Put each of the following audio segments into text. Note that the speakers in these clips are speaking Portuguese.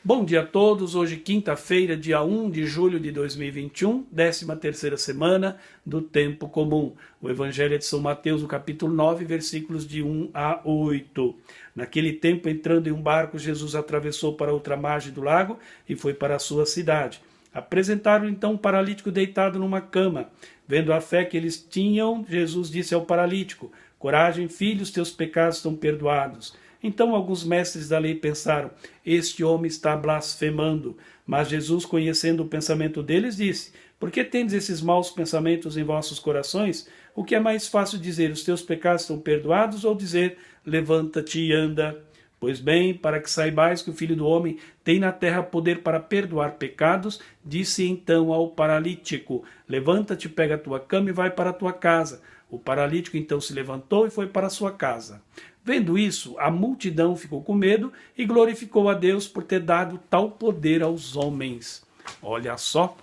Bom dia a todos, hoje quinta-feira, dia 1 de julho de 2021, 13ª semana do Tempo Comum. O Evangelho é de São Mateus, no capítulo 9, versículos de 1 a 8. Naquele tempo, entrando em um barco, Jesus atravessou para outra margem do lago e foi para a sua cidade. Apresentaram então um paralítico deitado numa cama. Vendo a fé que eles tinham, Jesus disse ao paralítico: "Coragem, filho, os teus pecados estão perdoados." Então alguns mestres da lei pensaram: "Este homem está blasfemando." Mas Jesus, conhecendo o pensamento deles, disse: "Por que tendes esses maus pensamentos em vossos corações? O que é mais fácil dizer: os teus pecados estão perdoados, ou dizer: levanta-te e anda? Pois bem, para que saibais que o Filho do Homem tem na terra poder para perdoar pecados, disse então ao paralítico: levanta-te, pega a tua cama e vai para a tua casa." O paralítico então se levantou e foi para a sua casa. Vendo isso, a multidão ficou com medo e glorificou a Deus por ter dado tal poder aos homens. Olha só.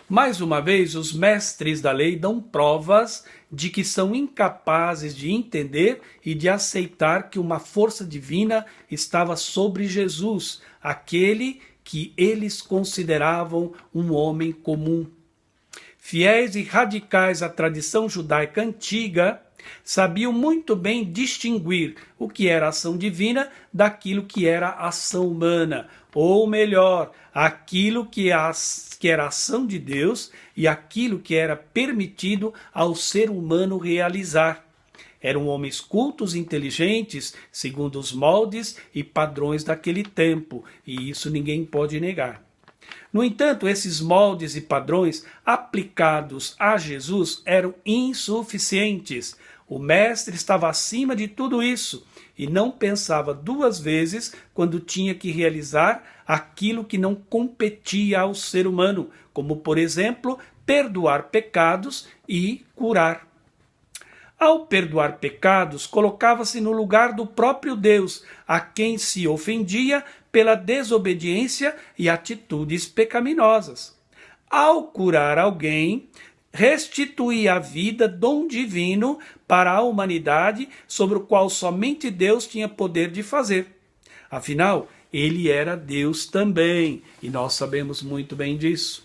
Mais uma vez, os mestres da lei dão provas de que são incapazes de entender e de aceitar que uma força divina estava sobre Jesus, aquele que eles consideravam um homem comum. Fiéis e radicais à tradição judaica antiga, sabiam muito bem distinguir o que era ação divina daquilo que era ação humana, ou melhor, aquilo que era ação de Deus e aquilo que era permitido ao ser humano realizar. Eram homens cultos e inteligentes, segundo os moldes e padrões daquele tempo, e isso ninguém pode negar. No entanto, esses moldes e padrões aplicados a Jesus eram insuficientes. O mestre estava acima de tudo isso e não pensava duas vezes quando tinha que realizar aquilo que não competia ao ser humano, como, por exemplo, perdoar pecados e curar. Ao perdoar pecados, colocava-se no lugar do próprio Deus, a quem se ofendia pela desobediência e atitudes pecaminosas. Ao curar alguém, restituía a vida, dom divino, para a humanidade, sobre o qual somente Deus tinha poder de fazer. Afinal, ele era Deus também, e nós sabemos muito bem disso.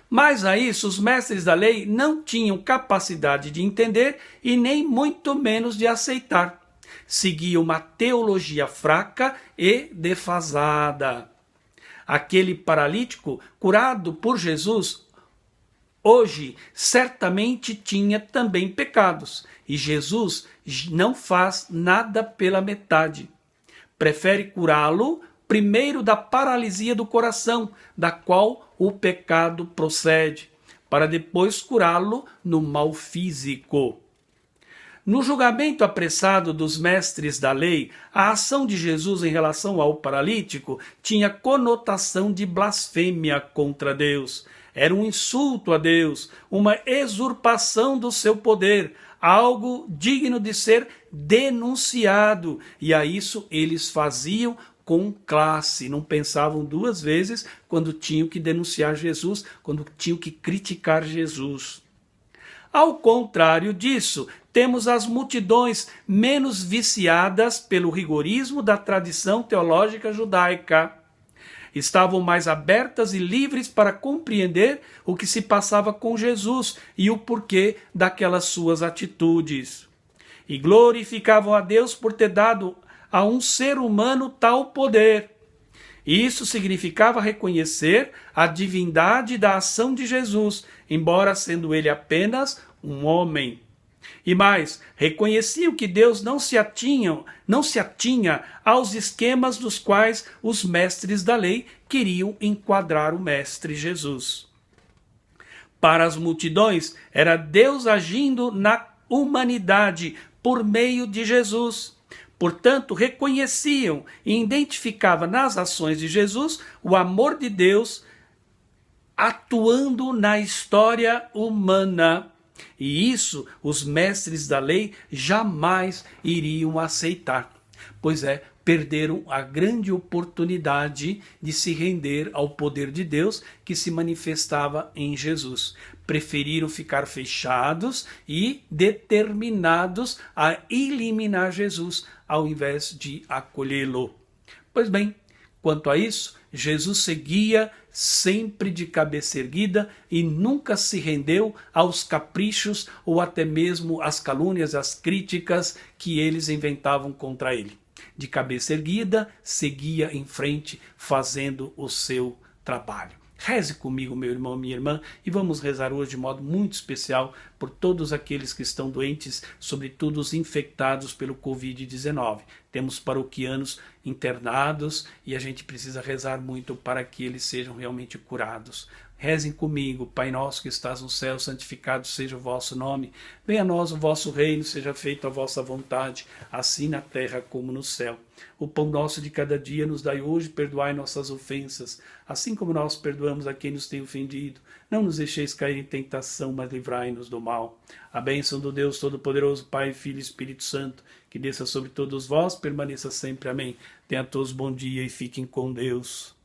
Mas a isso os mestres da lei não tinham capacidade de entender e nem muito menos de aceitar. Seguiam uma teologia fraca e defasada. Aquele paralítico curado por Jesus hoje certamente tinha também pecados, e Jesus não faz nada pela metade. Prefere curá-lo primeiro da paralisia do coração, da qual o pecado procede, para depois curá-lo no mal físico. No julgamento apressado dos mestres da lei, a ação de Jesus em relação ao paralítico tinha conotação de blasfêmia contra Deus. Era um insulto a Deus, uma usurpação do seu poder, algo digno de ser denunciado. E a isso eles faziam com classe, não pensavam duas vezes quando tinham que denunciar Jesus, quando tinham que criticar Jesus. Ao contrário disso, temos as multidões menos viciadas pelo rigorismo da tradição teológica judaica. Estavam mais abertas e livres para compreender o que se passava com Jesus e o porquê daquelas suas atitudes. E glorificavam a Deus por ter dado a um ser humano tal poder. Isso significava reconhecer a divindade da ação de Jesus, embora sendo ele apenas um homem. E mais, reconheciam que Deus não se atinha aos esquemas dos quais os mestres da lei queriam enquadrar o mestre Jesus. Para as multidões, era Deus agindo na humanidade por meio de Jesus. Portanto, reconheciam e identificavam nas ações de Jesus o amor de Deus atuando na história humana. E isso os mestres da lei jamais iriam aceitar. Pois perderam a grande oportunidade de se render ao poder de Deus que se manifestava em Jesus. Preferiram ficar fechados e determinados a eliminar Jesus, ao invés de acolhê-lo. Pois bem, quanto a isso, Jesus seguia sempre de cabeça erguida e nunca se rendeu aos caprichos ou até mesmo às calúnias, às críticas que eles inventavam contra ele. De cabeça erguida, seguia em frente fazendo o seu trabalho. Reze comigo, meu irmão, minha irmã, e vamos rezar hoje de modo muito especial por todos aqueles que estão doentes, sobretudo os infectados pelo Covid-19. Temos paroquianos internados e a gente precisa rezar muito para que eles sejam realmente curados. Rezem comigo. Pai nosso que estás no céu, santificado seja o vosso nome. Venha a nós o vosso reino, seja feita a vossa vontade, assim na terra como no céu. O pão nosso de cada dia nos dai hoje, perdoai nossas ofensas, assim como nós perdoamos a quem nos tem ofendido. Não nos deixeis cair em tentação, mas livrai-nos do mal. A bênção do Deus Todo-Poderoso, Pai, Filho e Espírito Santo, que desça sobre todos vós, permaneça sempre. Amém. Tenha todos bom dia e fiquem com Deus.